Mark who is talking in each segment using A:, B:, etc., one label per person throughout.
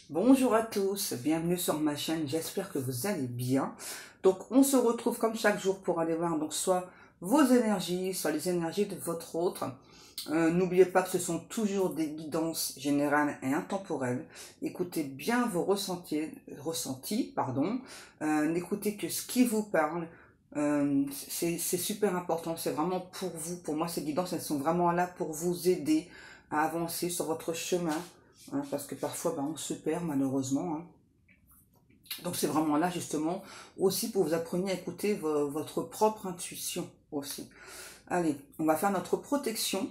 A: Bonjour à tous, bienvenue sur ma chaîne, j'espère que vous allez bien. Donc on se retrouve comme chaque jour pour aller voir donc soit vos énergies, soit les énergies de votre autre. N'oubliez pas que ce sont toujours des guidances générales et intemporelles. Écoutez bien vos ressentis, pardon. N'écoutez que ce qui vous parle. C'est super important, c'est vraiment pour vous. Pour moi, ces guidances, elles sont vraiment là pour vous aider à avancer sur votre chemin. Hein, parce que parfois on se perd malheureusement. Hein. Donc c'est vraiment là justement aussi pour vous apprendre à écouter votre propre intuition aussi. Allez, on va faire notre protection.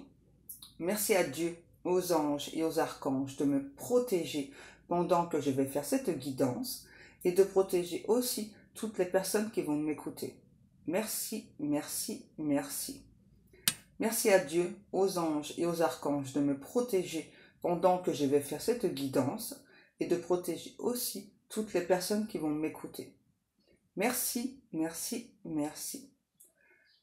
A: Merci à Dieu, aux anges et aux archanges de me protéger pendant que je vais faire cette guidance et de protéger aussi toutes les personnes qui vont m'écouter. Merci, merci, merci. Merci à Dieu, aux anges et aux archanges de me protéger pendant que je vais faire cette guidance et de protéger aussi toutes les personnes qui vont m'écouter. Merci, merci, merci.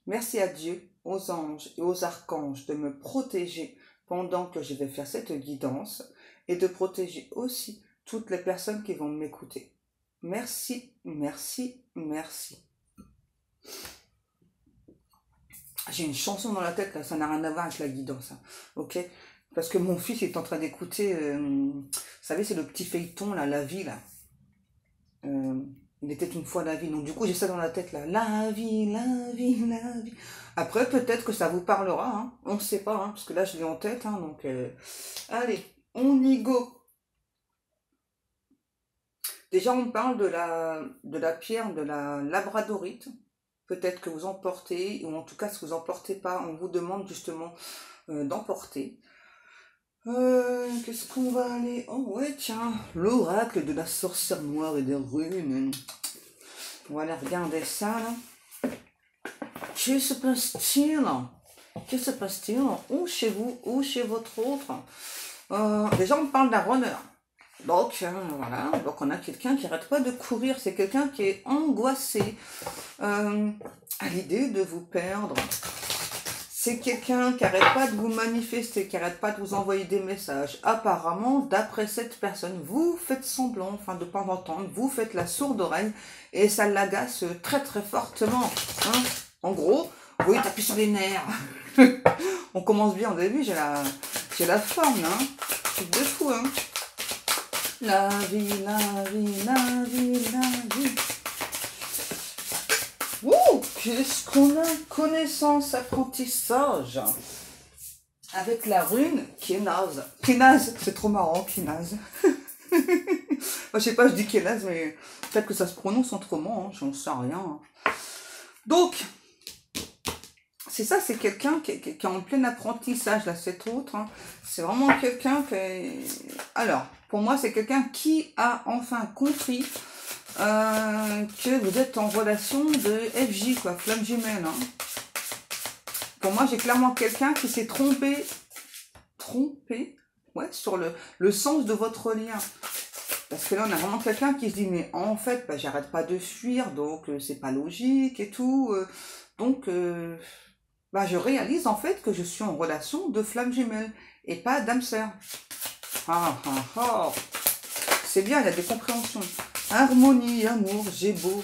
A: Merci à Dieu, aux anges et aux archanges de me protéger pendant que je vais faire cette guidance et de protéger aussi toutes les personnes qui vont m'écouter. Merci, merci, merci. J'ai une chanson dans la tête, là, ça n'a rien à voir avec la guidance, hein. Ok? Parce que mon fils est en train d'écouter, vous savez, c'est le petit feuilleton, là, la vie, là. Il était une fois la vie, donc du coup j'ai ça dans la tête, là. La vie, la vie, la vie. Après, peut-être que ça vous parlera, hein. On ne sait pas, hein, parce que là je l'ai en tête, hein, donc... Allez, on y go. Déjà, on parle de la pierre, de la labradorite. Peut-être que vous en portez, ou en tout cas, si vous n'en portez pas, on vous demande justement d'en porter. Qu'est-ce qu'on va aller... Oh ouais, tiens, l'oracle de la sorcière noire et des runes. On va aller regarder ça, là. Que se passe-t-il? Que se passe-t-il? Ou chez vous, ou chez votre autre? Déjà, on parle d'un runner. Donc, voilà, donc on a quelqu'un qui n'arrête pas de courir. C'est quelqu'un qui est angoissé à l'idée de vous perdre. C'est quelqu'un qui n'arrête pas de vous manifester, qui n'arrête pas de vous envoyer des messages. Apparemment, d'après cette personne, vous faites semblant, enfin de pas entendre, vous faites la sourde oreille et ça l'agace très très fortement. Hein. En gros, vous tapez sur les nerfs. On commence bien au début, j'ai la forme, hein. Truc de fou, hein. La vie, la vie, la vie, la vie. Ouh, qu'est-ce qu'on a connaissance, apprentissage avec la rune Kénaz. Kénaz, c'est trop marrant, Kénaz. Je sais pas, je dis Kénaz, mais peut-être que ça se prononce autrement, hein, j'en sais rien. Donc, c'est ça, c'est quelqu'un qui est en plein apprentissage, là, cet autre. Hein. C'est vraiment quelqu'un qui est... Alors, pour moi, c'est quelqu'un qui a enfin compris que vous êtes en relation de FJ, quoi, flamme jumelle. Hein. Pour moi, j'ai clairement quelqu'un qui s'est trompé, ouais, sur le sens de votre lien. Parce que là, on a vraiment quelqu'un qui se dit, mais en fait, bah, j'arrête pas de fuir, donc c'est pas logique et tout. Donc, bah, je réalise en fait que je suis en relation de flamme jumelle et pas d'âme sœur. Ah, ah, ah. C'est bien, il y a des compréhensions. Harmonie, amour, j'ai beau.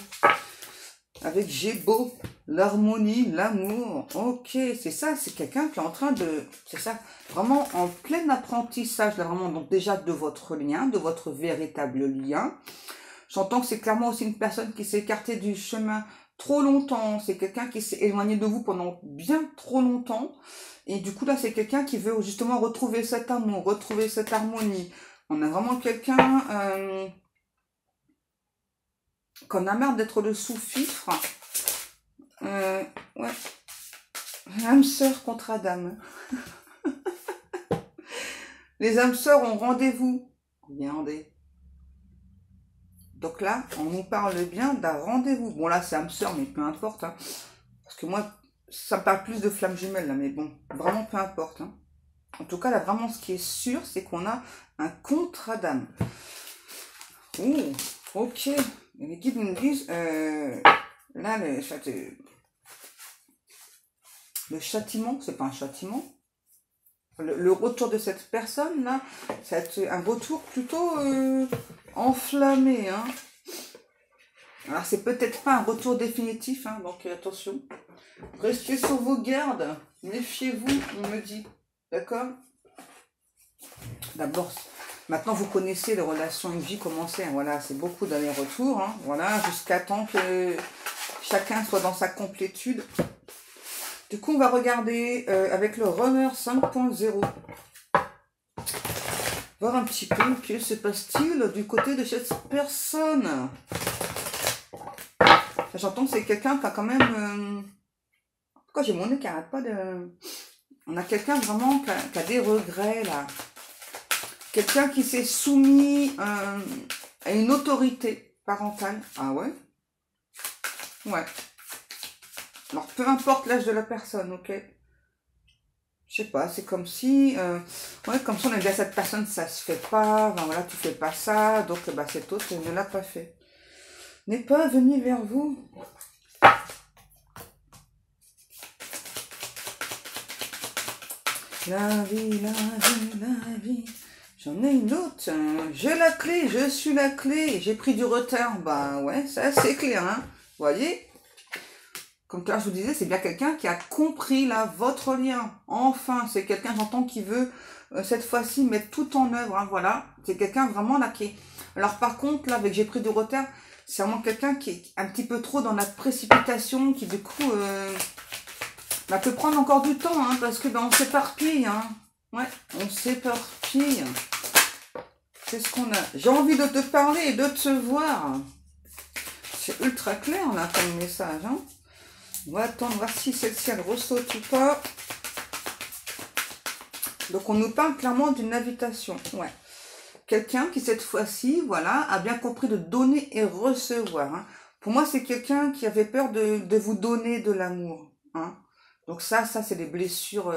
A: Avec j'ai beau, l'harmonie, l'amour. Ok, c'est ça, c'est quelqu'un qui est en train de... C'est ça, vraiment en plein apprentissage, là, vraiment, donc déjà de votre lien, de votre véritable lien. J'entends que c'est clairement aussi une personne qui s'est écartée du chemin trop longtemps. C'est quelqu'un qui s'est éloigné de vous pendant bien trop longtemps. Et du coup, là, c'est quelqu'un qui veut justement retrouver cet amour, retrouver cette harmonie. On a vraiment quelqu'un... qu'on a marre d'être le sous-fifre. Ouais. Âme sœur contre Adam. Les âmes sœurs ont rendez-vous. Regardez. Donc là, on nous parle bien d'un rendez-vous. Bon, là, c'est âme sœur, mais peu importe. Hein. Parce que moi, ça me parle plus de flamme jumelle, là. Mais bon, vraiment peu importe. Hein. En tout cas, là, vraiment, ce qui est sûr, c'est qu'on a un contrat d'âme. Ouh, ok. Les guides nous disent, là, le, Le châtiment, c'est pas un châtiment. le retour de cette personne-là, ça va être un retour plutôt enflammé. Hein. Alors, c'est peut-être pas un retour définitif, hein, donc attention. Restez sur vos gardes. Méfiez-vous, on me dit. D'accord? D'abord, maintenant vous connaissez les relations une vie comment c'est. Hein, voilà, c'est beaucoup d'allers-retours. Hein, voilà, jusqu'à temps que chacun soit dans sa complétude. Du coup, on va regarder avec le runner 5.0. Voir un petit peu que se passe-t-il du côté de cette personne. J'entends que c'est quelqu'un qui a quand même... Pourquoi j'ai mon nez qui n'arrête pas de... On a quelqu'un vraiment qui a des regrets, là. Quelqu'un qui s'est soumis à une autorité parentale. Ah ouais? Ouais. Alors, peu importe l'âge de la personne, ok? Je sais pas, c'est comme si... ouais, comme si on avait dit à cette personne, ça se fait pas, ben voilà, tu fais pas ça, donc bah, cet autre ne l'a pas fait. N'est pas venu vers vous. La vie, la vie, la vie. J'en ai une autre. J'ai la clé, je suis la clé. J'ai pris du retard. Bah ouais, ça c'est clair. Hein. Vous voyez? Comme là, je vous disais, c'est bien quelqu'un qui a compris là votre lien. Enfin, c'est quelqu'un, j'entends, qui veut cette fois-ci mettre tout en œuvre. Hein, voilà. C'est quelqu'un vraiment là qui est... Alors par contre, là, avec j'ai pris du retard, c'est vraiment quelqu'un qui est un petit peu trop dans la précipitation, qui du coup... bah, peut prendre encore du temps, hein, parce que ben, on s'éparpille. Hein. Ouais, on s'éparpille. C'est ce qu'on a. J'ai envie de te parler et de te voir. C'est ultra clair, là, comme message. Hein. On va attendre, voir si celle-ci, elle ressaute ou pas. Donc, on nous parle clairement d'une invitation. Ouais. Quelqu'un qui, cette fois-ci, voilà, a bien compris de donner et recevoir. Hein. Pour moi, c'est quelqu'un qui avait peur de vous donner de l'amour. Hein. Donc ça c'est des blessures,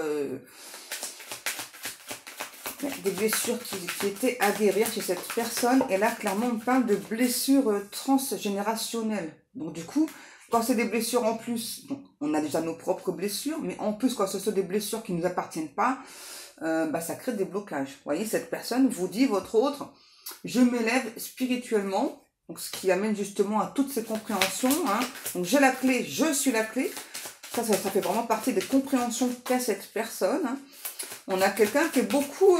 A: qui étaient à guérir chez cette personne. Et là, clairement, on parle de blessures transgénérationnelles. Donc du coup, quand c'est des blessures en plus, donc, on a déjà nos propres blessures, mais en plus, quand ce sont des blessures qui ne nous appartiennent pas, bah, ça crée des blocages. Vous voyez, cette personne vous dit, votre autre, je m'élève spirituellement. Donc ce qui amène justement à toutes ces compréhensions. Hein. Donc j'ai la clé, je suis la clé. Ça fait vraiment partie des compréhensions qu'a cette personne. Hein. On a quelqu'un qui est beaucoup...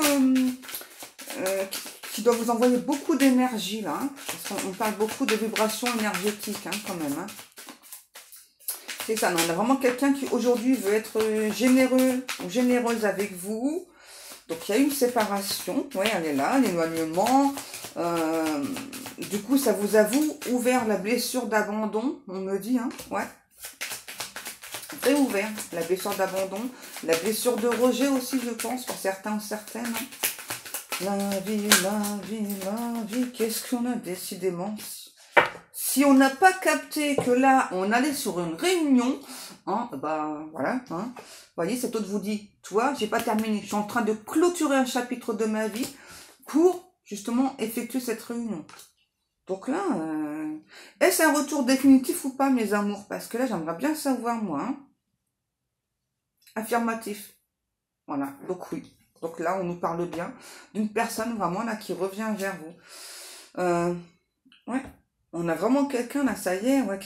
A: qui doit vous envoyer beaucoup d'énergie, là. Hein, parce qu'on parle beaucoup de vibrations énergétiques, hein, quand même. Hein. C'est ça, non, on a vraiment quelqu'un qui, aujourd'hui, veut être généreux ou généreuse avec vous. Donc, il y a une séparation. Oui, elle est là, l'éloignement. Du coup, ça vous a, vous, ouvert la blessure d'abandon, on me dit. Hein, ouais. Réouvert, la blessure d'abandon, la blessure de rejet aussi, je pense, pour certains ou certaines. Hein. La vie, la vie, la vie, qu'est-ce qu'on a décidément? Si on n'a pas capté que là, on allait sur une réunion, hein, bah voilà, hein. Vous voyez, cet autre vous dit, toi, j'ai pas terminé, je suis en train de clôturer un chapitre de ma vie pour, justement, effectuer cette réunion. Donc là, est-ce un retour définitif ou pas, mes amours? Parce que là, j'aimerais bien savoir, moi. Hein. Affirmatif. Voilà, donc oui. Donc là, on nous parle bien d'une personne vraiment là qui revient vers vous. Ouais, on a vraiment quelqu'un là, ça y est, ouais,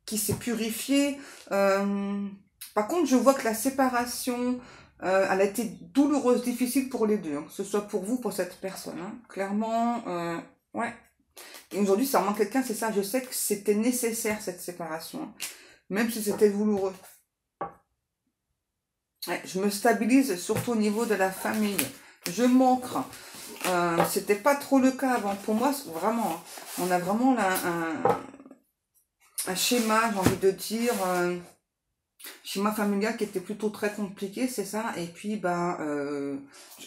A: qui s'est purifié. Par contre, je vois que la séparation, elle a été douloureuse, difficile pour les deux, hein, que ce soit pour vous, pour cette personne. Hein. Clairement, ouais. Et aujourd'hui, c'est vraiment quelqu'un, c'est ça, je sais que c'était nécessaire cette séparation, hein, même si c'était douloureux. Ouais, je me stabilise surtout au niveau de la famille. Je m'ancre. C'était pas trop le cas avant. Pour moi, vraiment, hein, on a vraiment là un schéma, j'ai envie de dire, schéma familial qui était plutôt très compliqué, c'est ça. Et puis, bah,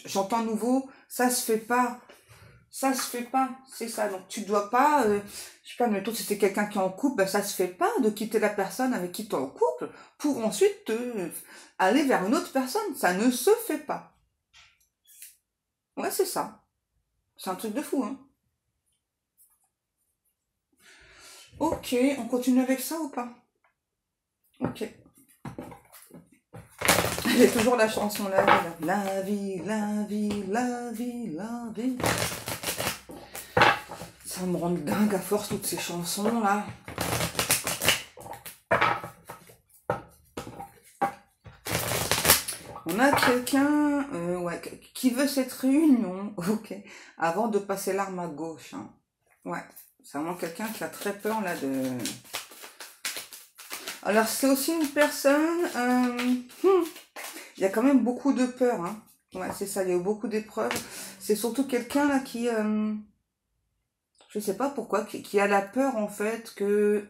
A: j'entends nouveau, ça se fait pas. Ça se fait pas, c'est ça. Donc tu dois pas, je sais pas, mais toi si c'est quelqu'un qui est en couple, ben, ça se fait pas de quitter la personne avec qui tu es en couple pour ensuite aller vers une autre personne. Ça ne se fait pas. Ouais, c'est ça. C'est un truc de fou, hein. Ok, on continue avec ça ou pas? Ok. J'ai toujours la chanson la vie, la vie, la vie, la vie, la vie. Ça me rend dingue à force toutes ces chansons là. On a quelqu'un ouais, qui veut cette réunion, ok, avant de passer l'arme à gauche. Hein. Ouais, c'est vraiment quelqu'un qui a très peur là de... Alors c'est aussi une personne, il y a quand même beaucoup de peur. Hein. Ouais, c'est ça, il y a eu beaucoup d'épreuves. C'est surtout quelqu'un là qui, je sais pas pourquoi, qui a la peur en fait que...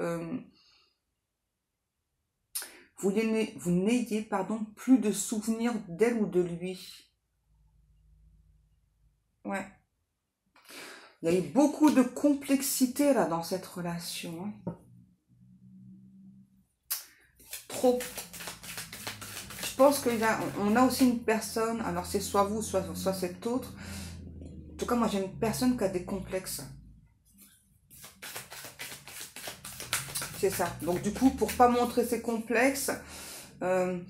A: vous n'ayez pardon, plus de souvenirs d'elle ou de lui. Ouais. Il y a eu beaucoup de complexité là dans cette relation. Hein. Trop. Je pense qu'on a aussi une personne, alors c'est soit vous, soit cet autre. En tout cas, moi j'ai une personne qui a des complexes. C'est ça. Donc du coup, pour pas montrer ses complexes, on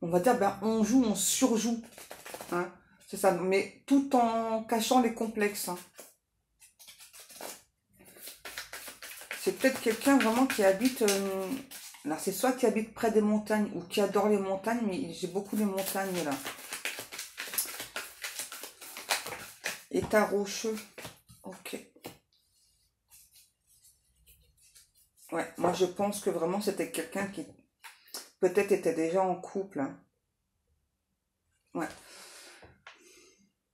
A: va dire, ben, on joue, on surjoue. Hein. C'est ça, mais tout en cachant les complexes. Hein. C'est peut-être quelqu'un vraiment qui habite... alors c'est soit qui habite près des montagnes ou qui adore les montagnes, mais j'ai beaucoup de montagnes là. État rocheux. Ok. Ouais, moi je pense que vraiment c'était quelqu'un qui peut-être était déjà en couple. Hein. Ouais.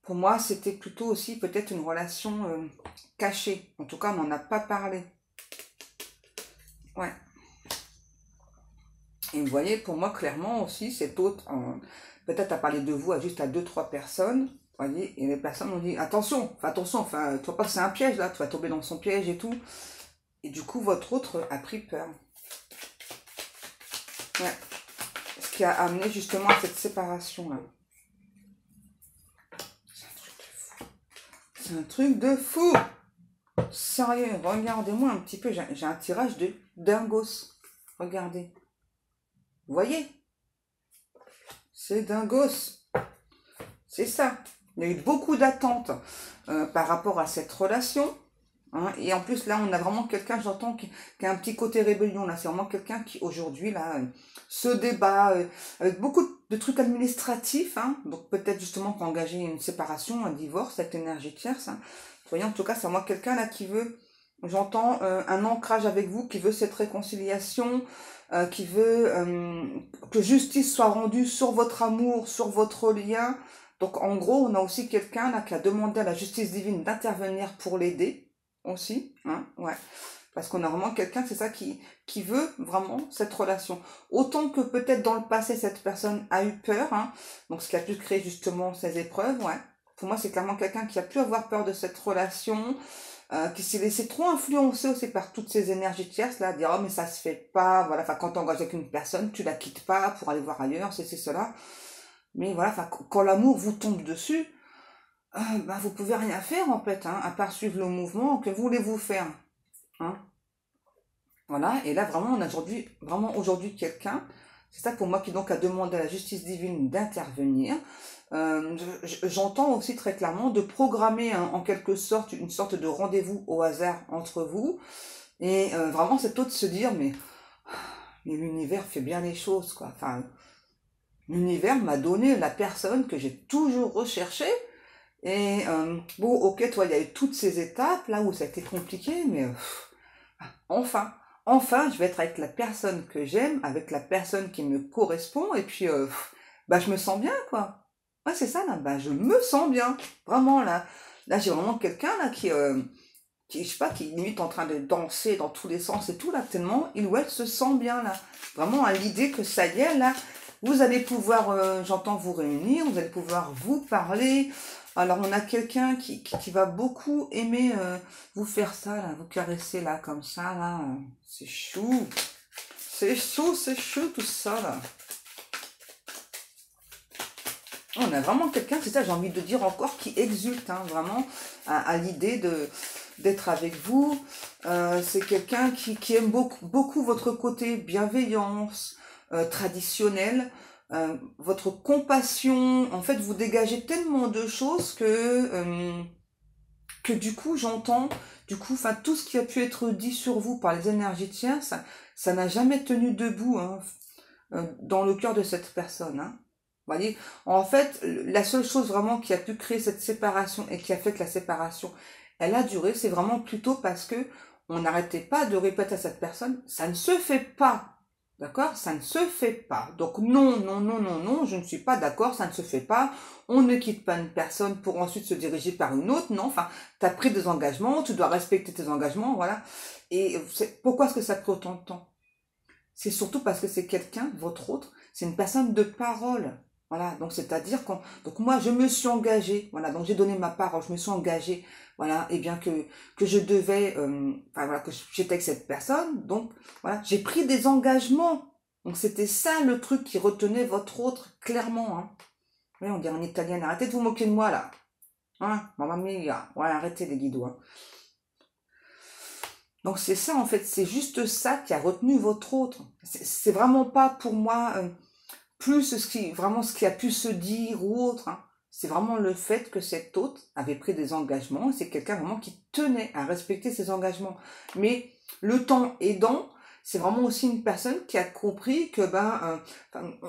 A: Pour moi, c'était plutôt aussi peut-être une relation cachée. En tout cas, on n'en a pas parlé. Ouais. Et vous voyez, pour moi, clairement aussi, cet autre, peut-être à parler de vous à juste à 2-3 personnes, vous voyez, et les personnes ont dit, attention, tu vois pas que c'est un piège là, tu vas tomber dans son piège et tout. Et du coup, votre autre a pris peur. Ouais. Ce qui a amené justement à cette séparation là. C'est un truc de fou. Sérieux, regardez-moi un petit peu, j'ai un tirage de dingos. Regardez. Vous voyez? C'est dingos. C'est ça. Il y a eu beaucoup d'attentes par rapport à cette relation. Hein, et en plus, là, on a vraiment quelqu'un, j'entends, qui a un petit côté rébellion. Là, c'est vraiment quelqu'un qui, aujourd'hui, là, se débat avec beaucoup de trucs administratifs. Hein, donc, peut-être justement pour engager une séparation, un divorce, cette énergie tierce. Hein. Vous voyez, en tout cas, c'est moi quelqu'un là qui veut, j'entends, un ancrage avec vous, qui veut cette réconciliation, qui veut que justice soit rendue sur votre amour, sur votre lien. Donc, en gros, on a aussi quelqu'un là qui a demandé à la justice divine d'intervenir pour l'aider. Aussi, hein, ouais. Parce qu'on a vraiment quelqu'un, c'est ça, qui veut vraiment cette relation. Autant que peut-être dans le passé, cette personne a eu peur, hein, donc ce qui a pu créer justement ces épreuves, ouais. Pour moi, c'est clairement quelqu'un qui a pu avoir peur de cette relation, qui s'est laissé trop influencer aussi par toutes ces énergies tierces, là, dire, oh, mais ça se fait pas, voilà, enfin, quand t'engages avec une personne, tu la quittes pas pour aller voir ailleurs, c'est cela. Mais voilà, enfin, quand l'amour vous tombe dessus, bah, vous pouvez rien faire en fait, hein, à part suivre le mouvement. Que voulez-vous faire, hein? Voilà, et là vraiment on a aujourd'hui quelqu'un, c'est ça pour moi qui donc a demandé à la justice divine d'intervenir. J'entends aussi très clairement de programmer hein, en quelque sorte une sorte de rendez-vous au hasard entre vous, et vraiment c'est tôt de se dire mais l'univers fait bien les choses quoi. Enfin, l'univers m'a donné la personne que j'ai toujours recherchée. Et bon, ok, toi, il y a eu toutes ces étapes là où ça a été compliqué, mais enfin, je vais être avec la personne que j'aime, avec la personne qui me correspond, et puis, bah, je me sens bien, quoi. Ouais, c'est ça, là, bah, je me sens bien, vraiment, là. Là, j'ai vraiment quelqu'un, là, qui, je sais pas, qui est limite en train de danser dans tous les sens et tout, là, tellement il ou elle se sent bien, là. Vraiment, à l'idée que ça y est, là, vous allez pouvoir, j'entends, vous réunir, vous allez pouvoir vous parler. Alors, on a quelqu'un qui va beaucoup aimer vous faire ça, là, vous caresser, là, comme ça, là. C'est chou. C'est chou, tout ça, là. On a vraiment quelqu'un, c'est ça, j'ai envie de dire encore, qui exulte, hein, vraiment, à l'idée d'être avec vous. C'est quelqu'un qui aime beaucoup votre côté bienveillance, traditionnel. votre compassion, en fait, vous dégagez tellement de choses que du coup, j'entends, du coup, enfin, tout ce qui a pu être dit sur vous par les énergies tierces, ça n'a jamais tenu debout, hein, dans le cœur de cette personne, hein. Vous voyez, en fait, la seule chose vraiment qui a pu créer cette séparation et qui a fait que la séparation, elle a duré, c'est vraiment plutôt parce que on n'arrêtait pas de répéter à cette personne, ça ne se fait pas. D'accord? Ça ne se fait pas. Donc non, non, non, non, non, je ne suis pas d'accord, ça ne se fait pas. On ne quitte pas une personne pour ensuite se diriger par une autre. Non, enfin, tu as pris des engagements, tu dois respecter tes engagements, voilà. Et pourquoi est-ce que ça prend autant de temps? C'est surtout parce que c'est quelqu'un, votre autre, c'est une personne de parole. Voilà, donc c'est-à-dire quand donc moi je me suis engagée, voilà, donc j'ai donné ma parole, je me suis engagée, voilà, et bien que je devais enfin voilà, que j'étais avec cette personne, donc voilà, j'ai pris des engagements. Donc c'était ça le truc qui retenait votre autre clairement, hein. Oui, on dit en italien, arrêtez de vous moquer de moi là. Hein, mamma mia. Ouais, arrêtez les guidots, hein. Donc c'est ça en fait, c'est juste ça qui a retenu votre autre. C'est vraiment pas pour moi plus vraiment ce qui a pu se dire ou autre, hein. C'est vraiment le fait que cet autre avait pris des engagements. C'est quelqu'un vraiment qui tenait à respecter ses engagements. Mais le temps aidant, c'est vraiment aussi une personne qui a compris que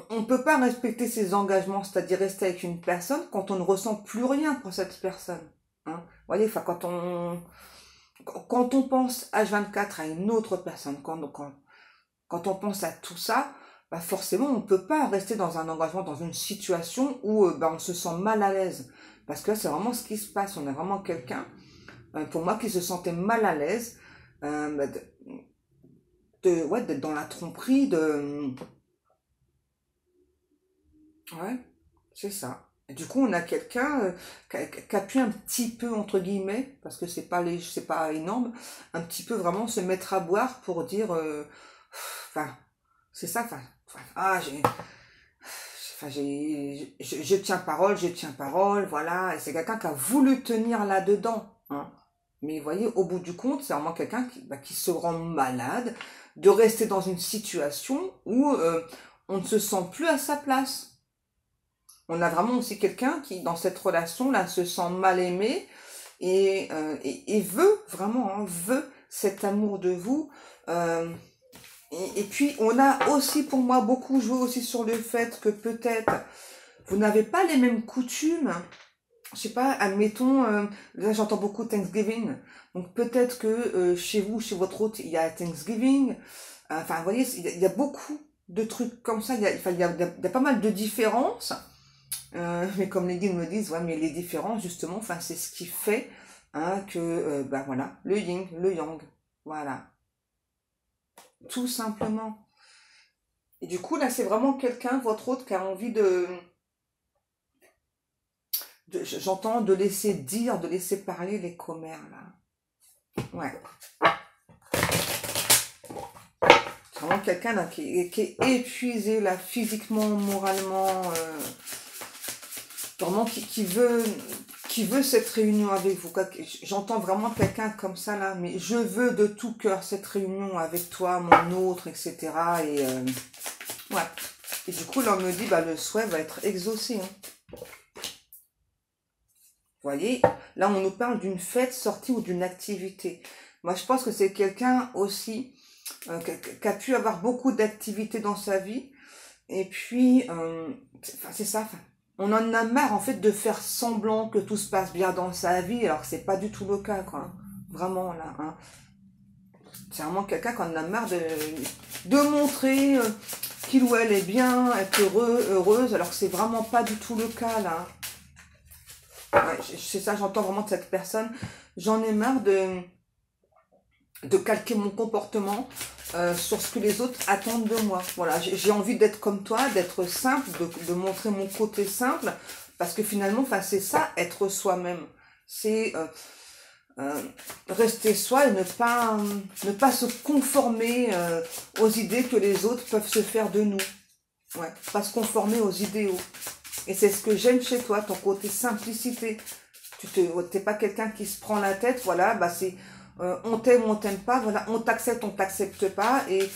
A: on ne peut pas respecter ses engagements, c'est-à-dire rester avec une personne quand on ne ressent plus rien pour cette personne, hein. Vous voyez, enfin quand on pense H24 à une autre personne, quand on pense à tout ça, bah forcément, on ne peut pas rester dans un engagement, dans une situation où on se sent mal à l'aise. Parce que là, c'est vraiment ce qui se passe. On a vraiment quelqu'un, pour moi, qui se sentait mal à l'aise d'être dans la tromperie, Ouais, c'est ça. Et du coup, on a quelqu'un qui a pu un petit peu, entre guillemets, parce que c'est pas énorme, un petit peu vraiment se mettre à boire pour dire, enfin, c'est ça, je tiens parole, voilà. Et c'est quelqu'un qui a voulu tenir là-dedans, hein. Mais vous voyez, au bout du compte, c'est vraiment quelqu'un qui se rend malade de rester dans une situation où on ne se sent plus à sa place. On a vraiment aussi quelqu'un qui, dans cette relation-là, se sent mal aimé et veut, vraiment, hein, veut cet amour de vous. Et puis, on a aussi, pour moi, beaucoup joué aussi sur le fait que peut-être vous n'avez pas les mêmes coutumes. Je sais pas, admettons, là j'entends beaucoup Thanksgiving. Donc peut-être que chez vous, chez votre hôte, il y a Thanksgiving. Enfin, vous voyez, il y a beaucoup de trucs comme ça. Il y a pas mal de différences. Mais comme les guides me disent, ouais, mais les différences, justement, enfin, c'est ce qui fait hein, que, voilà, le yin, le yang. Voilà. Tout simplement. Et du coup, là, c'est vraiment quelqu'un, votre hôte, qui a envie j'entends, de laisser dire, de laisser parler les commères, là. Ouais. C'est vraiment quelqu'un, là, qui est épuisé, là, physiquement, moralement, vraiment qui veut cette réunion avec vous. J'entends vraiment quelqu'un comme ça là, mais je veux de tout cœur cette réunion avec toi, mon autre, etc. Et ouais. Et du coup, là, on me dit, le souhait va être exaucé, hein. Vous voyez, là, on nous parle d'une fête, sortie ou d'une activité. Moi, je pense que c'est quelqu'un aussi qui a pu avoir beaucoup d'activités dans sa vie. Et puis, c'est ça, on en a marre en fait de faire semblant que tout se passe bien dans sa vie, alors que c'est pas du tout le cas, quoi. Vraiment, là, hein. C'est vraiment quelqu'un qui en a marre de montrer qu'il ou elle est bien, être heureuse, alors que c'est vraiment pas du tout le cas, là. Ouais, c'est ça, j'entends vraiment de cette personne. J'en ai marre de calquer mon comportement sur ce que les autres attendent de moi. Voilà, j'ai envie d'être comme toi, d'être simple, de montrer mon côté simple, parce que finalement, c'est ça, être soi-même. C'est rester soi et ne pas se conformer aux idées que les autres peuvent se faire de nous. Ouais, pas se conformer aux idéaux. Et c'est ce que j'aime chez toi, ton côté simplicité. T'es pas quelqu'un qui se prend la tête, voilà, c'est on t'aime ou on t'aime pas, voilà, on t'accepte pas. Et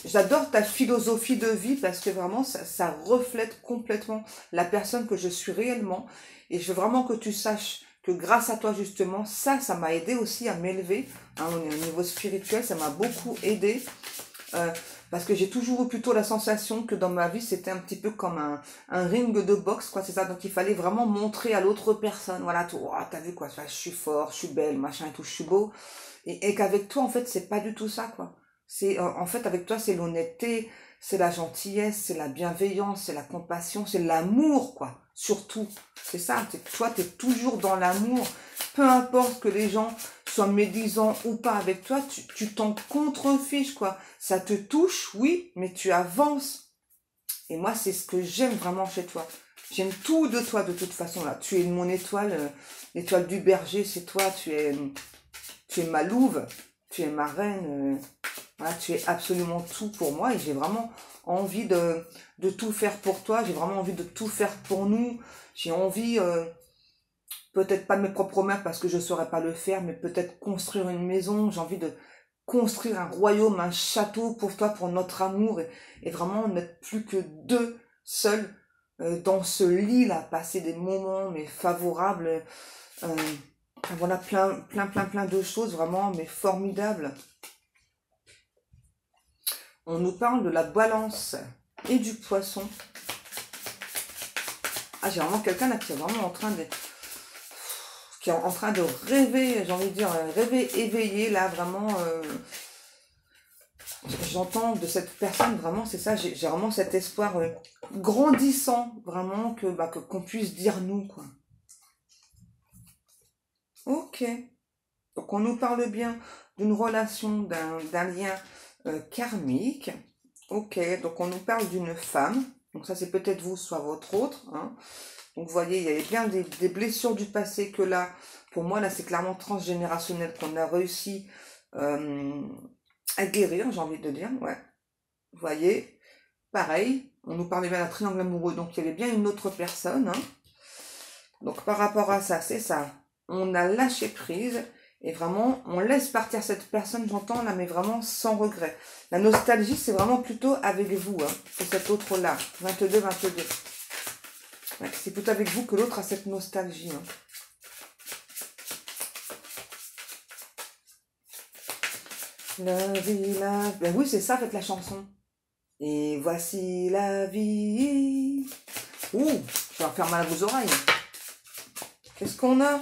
A: j'adore ta philosophie de vie parce que vraiment, ça reflète complètement la personne que je suis réellement. Et je veux vraiment que tu saches que grâce à toi, justement, ça m'a aidé aussi à m'élever, hein, au niveau spirituel, ça m'a beaucoup aidé. Parce que j'ai toujours eu plutôt la sensation que dans ma vie, c'était un petit peu comme un ring de boxe, quoi, c'est ça. Donc il fallait vraiment montrer à l'autre personne, voilà, tout, oh, t'as vu quoi, je suis fort, je suis belle, machin et tout, je suis beau. Et qu'avec toi, en fait, c'est pas du tout ça, quoi. C'est, en fait, avec toi, c'est l'honnêteté, c'est la gentillesse, c'est la bienveillance, c'est la compassion, c'est l'amour, quoi. Surtout, c'est ça. Toi, t'es toujours dans l'amour. Peu importe que les gens soient médisants ou pas avec toi, tu t'en contrefiches, quoi. Ça te touche, oui, mais tu avances. Et moi, c'est ce que j'aime vraiment chez toi. J'aime tout de toi, de toute façon, là. Tu es mon étoile, l'étoile du berger, c'est toi. Tu es ma louve, tu es ma reine. Voilà, tu es absolument tout pour moi. Et j'ai vraiment envie de tout faire pour toi. J'ai vraiment envie de tout faire pour nous. J'ai envie... peut-être pas de mes propres mains parce que je ne saurais pas le faire, mais peut-être construire une maison. J'ai envie de construire un royaume, un château pour toi, pour notre amour. Et vraiment n'être plus que deux seuls dans ce lit-là, passer des moments mais favorables. Voilà, plein de choses vraiment, mais formidables. On nous parle de la balance et du poisson. Ah, j'ai vraiment quelqu'un là qui est vraiment en train de rêver, j'ai envie de dire, rêver éveillé, là, vraiment, j'entends de cette personne, vraiment, c'est ça, j'ai vraiment cet espoir grandissant, vraiment, qu'on puisse dire nous, quoi. Ok. Donc, on nous parle bien d'une relation, d'un lien karmique. Ok, donc on nous parle d'une femme. Donc ça, c'est peut-être vous, soit votre autre, hein. Donc, vous voyez, il y avait bien des blessures du passé que là, pour moi, là, c'est clairement transgénérationnel qu'on a réussi à guérir, j'ai envie de dire, ouais. Vous voyez, pareil, on nous parlait bien d'un triangle amoureux, donc il y avait bien une autre personne, hein. Donc, par rapport à ça, c'est ça. On a lâché prise et vraiment, on laisse partir cette personne, j'entends là, mais vraiment sans regret. La nostalgie, c'est vraiment plutôt avec vous, hein, c'est cet autre-là, 22. Ouais, c'est plutôt avec vous que l'autre a cette nostalgie. Hein. La vie, la... Ben oui, c'est ça, faites la chanson. Et voici la vie. Ouh, ça va faire mal à vos oreilles. Qu'est-ce qu'on a?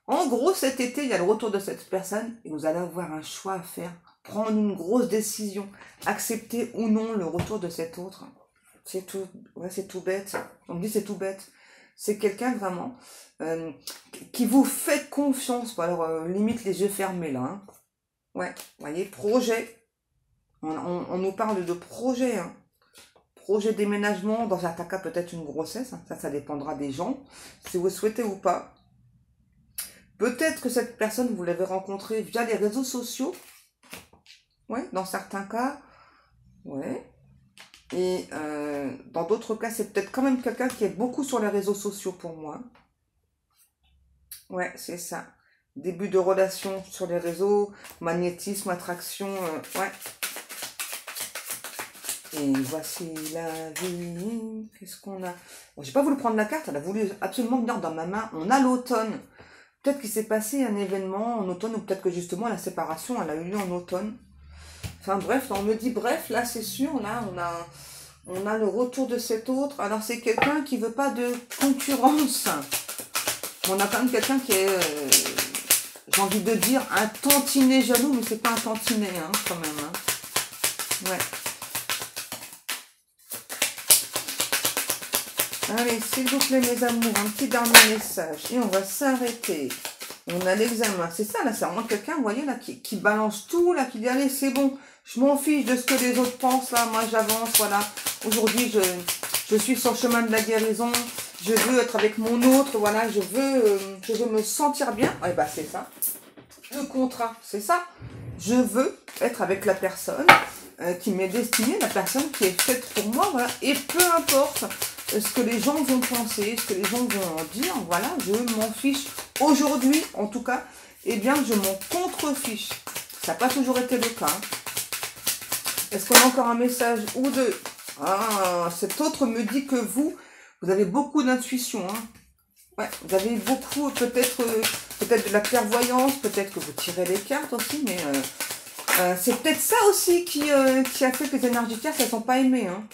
A: En gros, cet été, il y a le retour de cette personne et vous allez avoir un choix à faire. Prendre une grosse décision. Accepter ou non le retour de cet autre. C'est tout, ouais, c'est tout bête. On me dit c'est tout bête. C'est quelqu'un vraiment qui vous fait confiance. Bon, alors, limite les yeux fermés là. Hein. Ouais, vous voyez, projet. On nous parle de projet. Hein. Projet déménagement, dans un cas peut-être une grossesse. Hein. Ça dépendra des gens. Si vous souhaitez ou pas. Peut-être que cette personne, vous l'avez rencontrée via les réseaux sociaux. Ouais, dans certains cas. Ouais. Et dans d'autres cas, c'est peut-être quand même quelqu'un qui est beaucoup sur les réseaux sociaux pour moi. Ouais, c'est ça. Début de relation sur les réseaux, magnétisme, attraction, ouais. Et voici la vie. Qu'est-ce qu'on a? Bon, j'ai pas voulu prendre la carte, elle a voulu absolument venir dans ma main. On a l'automne. Peut-être qu'il s'est passé un événement en automne, ou peut-être que justement la séparation, elle a eu lieu en automne. Enfin bref, on me dit bref, là c'est sûr, là on a le retour de cet autre. Alors c'est quelqu'un qui veut pas de concurrence. On a quand même quelqu'un qui est, j'ai envie de dire, un tantinet jaloux, mais c'est pas un tantinet, hein, quand même. Hein. Ouais. Allez, s'il vous plaît mes amours, un petit dernier message. Et on va s'arrêter. On a l'examen. C'est ça, là, c'est vraiment quelqu'un, vous voyez, là, qui balance tout, là, qui dit, allez, c'est bon, je m'en fiche de ce que les autres pensent, là, moi, j'avance, voilà. Aujourd'hui, je suis sur le chemin de la guérison, je veux être avec mon autre, voilà, je veux me sentir bien. Eh ben, c'est ça. Le contrat, c'est ça. Je veux être avec la personne qui m'est destinée, la personne qui est faite pour moi, voilà. Et peu importe ce que les gens vont penser, ce que les gens vont en dire, voilà, je m'en fiche aujourd'hui, en tout cas. eh bien, je m'en contrefiche. Ça n'a pas toujours été le cas. Hein. Est-ce qu'on a encore un message ou deux? Ah, cet autre me dit que vous avez beaucoup d'intuition. Hein. Ouais, vous avez beaucoup, peut-être de la clairvoyance, peut-être que vous tirez les cartes aussi, mais c'est peut-être ça aussi qui a fait que les énergies tierces, elles sont pas aimées. Hein.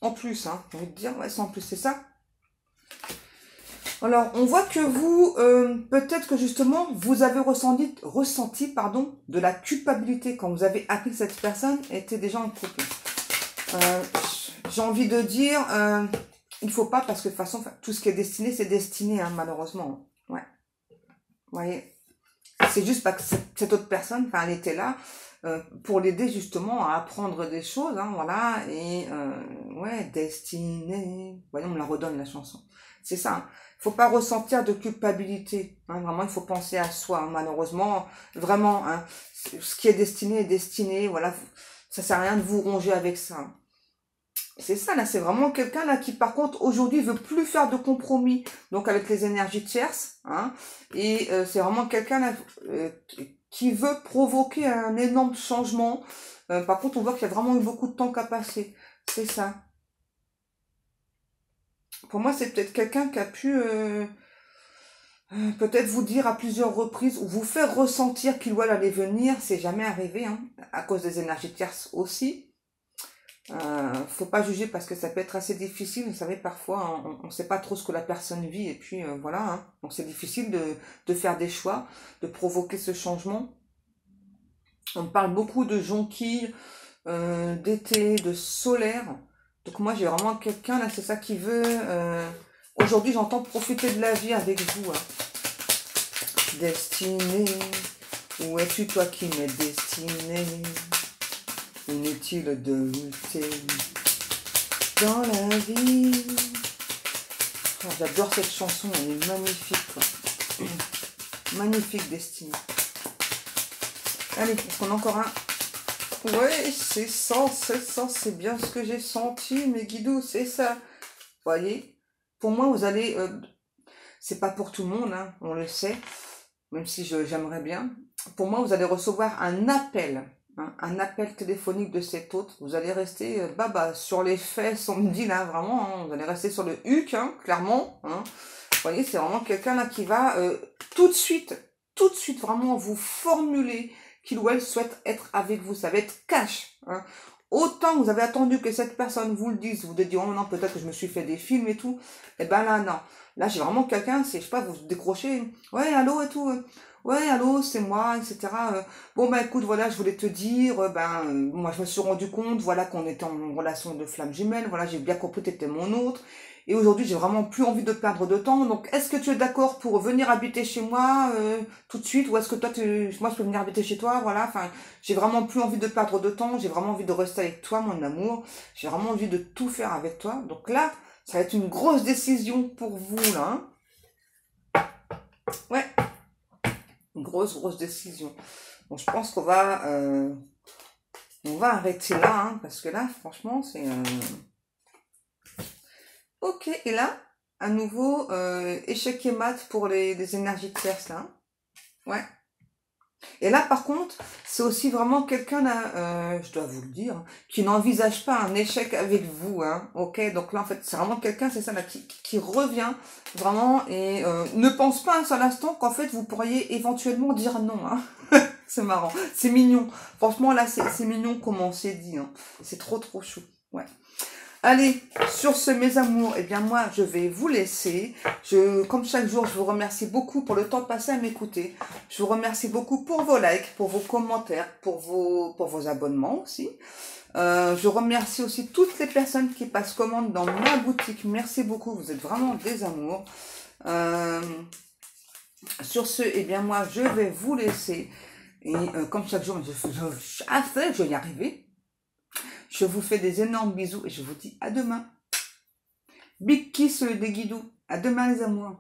A: En plus, hein, j'ai envie de dire, ouais, c'est en plus, c'est ça. Alors, on voit que vous, peut-être que justement, vous avez ressenti de la culpabilité quand vous avez appris que cette personne était déjà en couple. J'ai envie de dire, il faut pas, parce que de toute façon, tout ce qui est destiné, c'est destiné, hein, malheureusement. Ouais. Vous voyez, c'est juste parce que cette autre personne, enfin, elle était là pour l'aider justement à apprendre des choses, hein, voilà, et ouais, destinée. Vous voyez, on me la redonne la chanson. C'est ça. Hein. Faut pas ressentir de culpabilité. Hein, vraiment, il faut penser à soi. Hein, malheureusement, vraiment, hein, ce qui est destiné. Voilà, ça sert à rien de vous ronger avec ça. Hein. C'est ça, là, c'est vraiment quelqu'un là qui, par contre, aujourd'hui, veut plus faire de compromis, donc avec les énergies tierces, hein, et c'est vraiment quelqu'un là qui veut provoquer un énorme changement. Par contre, on voit qu'il y a vraiment eu beaucoup de temps qu'à passer. C'est ça. Pour moi, c'est peut-être quelqu'un qui a pu peut-être vous dire à plusieurs reprises ou vous faire ressentir qu'il ou elle allait venir. C'est jamais arrivé, hein, à cause des énergies tierces aussi. Faut pas juger parce que ça peut être assez difficile. Vous savez, parfois, on ne sait pas trop ce que la personne vit. Et puis, voilà. Hein. Donc, c'est difficile de faire des choix, de provoquer ce changement. On parle beaucoup de jonquilles, d'été, de solaire. Donc, moi, j'ai vraiment quelqu'un, là, c'est ça qui veut... Aujourd'hui, j'entends profiter de la vie avec vous. Hein. Destinée, où es-tu, toi qui m'es destinée? Inutile de lutter dans la vie. Oh, j'adore cette chanson, elle est magnifique. Quoi. Magnifique destinée. Allez, est-ce qu'on a encore un? Ouais, c'est ça, c'est bien ce que j'ai senti, mes guidoux, c'est ça. Vous voyez, pour moi, vous allez... c'est pas pour tout le monde, hein, on le sait, même si j'aimerais bien. Pour moi, vous allez recevoir un appel. Hein, un appel téléphonique de cet autre, vous allez rester sur les fesses, on me dit là vraiment, hein, vous allez rester sur le huc, hein, clairement. Hein. Vous voyez, c'est vraiment quelqu'un là qui va tout de suite vraiment vous formuler qu'il ou elle souhaite être avec vous. Ça va être cash. Hein. Autant vous avez attendu que cette personne vous le dise, vous vous dites, oh non, peut-être que je me suis fait des films et tout. Et ben là, non. Là, j'ai vraiment quelqu'un, c'est, je sais pas, vous décrochez, ouais, allô et tout. Ouais, allô, c'est moi, etc. Bon, bah écoute, voilà, je voulais te dire, moi je me suis rendu compte, voilà, qu'on était en relation de flamme jumelle, voilà, j'ai bien compris que t'étais mon autre, et aujourd'hui, j'ai vraiment plus envie de perdre de temps, donc est-ce que tu es d'accord pour venir habiter chez moi tout de suite, ou est-ce que toi, moi je peux venir habiter chez toi, voilà, enfin, j'ai vraiment plus envie de perdre de temps, j'ai vraiment envie de rester avec toi, mon amour, j'ai vraiment envie de tout faire avec toi, donc là, ça va être une grosse décision pour vous, là, hein. Ouais. Une grosse décision. Bon, je pense qu'on va arrêter là, hein, parce que là, franchement, c'est... Ok, et là, à nouveau, échec et mat pour les énergies tierces, là. Ouais. Et là, par contre, c'est aussi vraiment quelqu'un, là, je dois vous le dire, qui n'envisage pas un échec avec vous, hein, ok. Donc là, en fait, c'est vraiment quelqu'un, c'est ça, là, qui revient vraiment et ne pense pas un seul instant qu'en fait, vous pourriez éventuellement dire non, hein. C'est marrant, c'est mignon. Franchement, là, c'est mignon comment on s'est dit, hein. C'est trop chou, ouais. Allez, sur ce, mes amours, eh bien, moi, je vais vous laisser. Comme chaque jour, je vous remercie beaucoup pour le temps passé à m'écouter. Je vous remercie beaucoup pour vos likes, pour vos commentaires, pour vos abonnements aussi. Je remercie aussi toutes les personnes qui passent commande dans ma boutique. Merci beaucoup, vous êtes vraiment des amours. Sur ce, eh bien, moi, je vais vous laisser. Et comme chaque jour, je vais y arriver. Je vous fais des énormes bisous et je vous dis à demain. Big kiss des guidous. À demain les amours.